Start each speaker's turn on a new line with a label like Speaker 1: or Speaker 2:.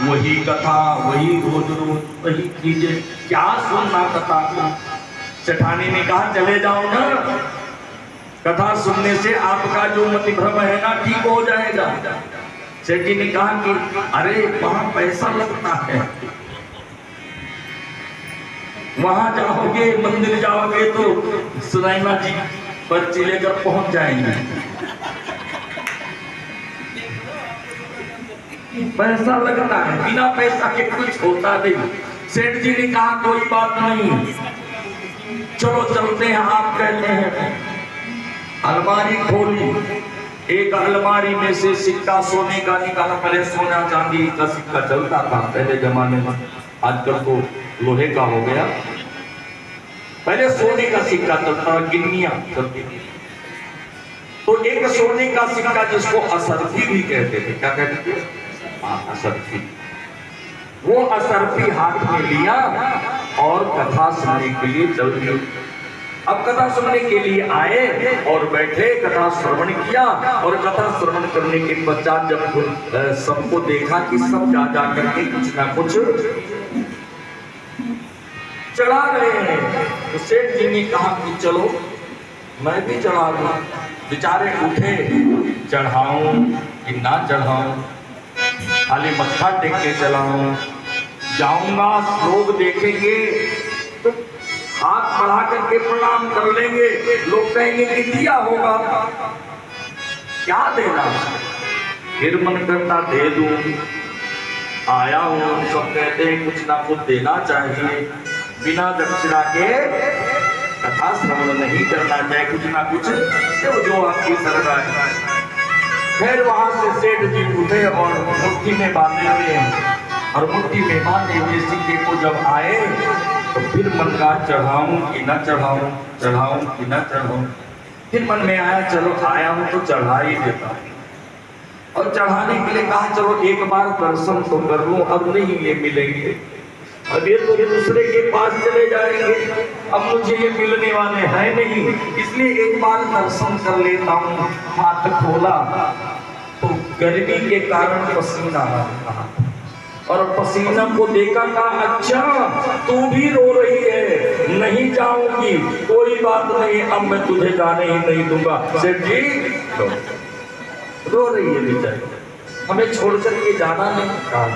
Speaker 1: वही कथा, वही रोज रोज वही चीजें, क्या सुनना कथा को। सेठानी ने कहा चले जाओ ना, कथा सुनने से आपका जो मति भ्रम है ना ठीक हो जाएगा। सेठ जी ने कहा कि अरे वहां पैसा लगता है, वहां जाओगे मंदिर जाओगे तो सुनैना जी पर्ची लेकर पहुंच जाएंगे, पैसा लगता है, बिना पैसा के कुछ होता नहीं। सेठ जी ने कहा कोई बात नहीं, चलो चलते हैं। आप कहते हैं, अलमारी खोली, एक अलमारी में से सिक्का सोने का निकाला। पहले सोना चांदी का सिक्का चलता था पहले जमाने में, आजकल तो लोहे का हो गया। पहले सोने का सिक्का चलता, गिन्नियां चलती थी। तो एक सोने का सिक्का जिसको असरफी भी कहते थे, क्या कहते थे? असरफी। वो असरफी हाथ में लिया और कथा सुनने के लिए चल दिए। अब कथा सुनने के लिए आए और बैठे, कथा श्रवण किया। और कथा श्रवण करने के पश्चात जब सबको देखा कि सब जा जा करके कुछ ना कुछ चढ़ा रहे हैं, तो सेठ जी ने कहा कि चलो मैं भी चढ़ा दूं। बेचारे उठे, चढ़ाऊं कि ना चढ़ाऊं, खाली मत्था टेक के चलाऊं, जाऊंगा लोग देखेंगे तो हाथ बढ़ा करके प्रणाम कर लेंगे, लोग कहेंगे कि दिया होगा, क्या देना। फिर मन करता दे दूं, आया हूं, सब कहते हैं कुछ ना कुछ देना चाहिए, बिना दक्षिणा के कथा श्रवण नहीं करना चाहिए, कुछ ना कुछ जो आपकी सरकार है। फिर वहां से सेठ जी उठे और मुट्ठी में बांधे हुए, और मुट्ठी में बांधे हुए सिक्के को जब आए तो फिर मन का चढ़ाऊं कि न चढ़ाऊं, चढ़ाऊं कि न चढ़ाऊं। फिर मन में आया चलो आया हूं तो चढ़ा ही देता हूं, और चढ़ाने के लिए कहा चलो एक बार दर्शन तो कर लूं, अब नहीं ये मिलेंगे, अब ये तो दूसरे के पास चले जाएंगे, अब मुझे ये मिलने वाले हैं नहीं, इसलिए एक बार दर्शन कर लेता हूँ। हाथ खोला तो गर्मी के कारण पसीना आ रहा, और पसीना को देखा, कहा अच्छा तू भी रो रही है, नहीं जाऊंगी, कोई बात नहीं, अब मैं तुझे जाने ही नहीं दूंगा। सेठ जी रो रही है बेचारी, हमें छोड़ कर के जाना नहीं। कहा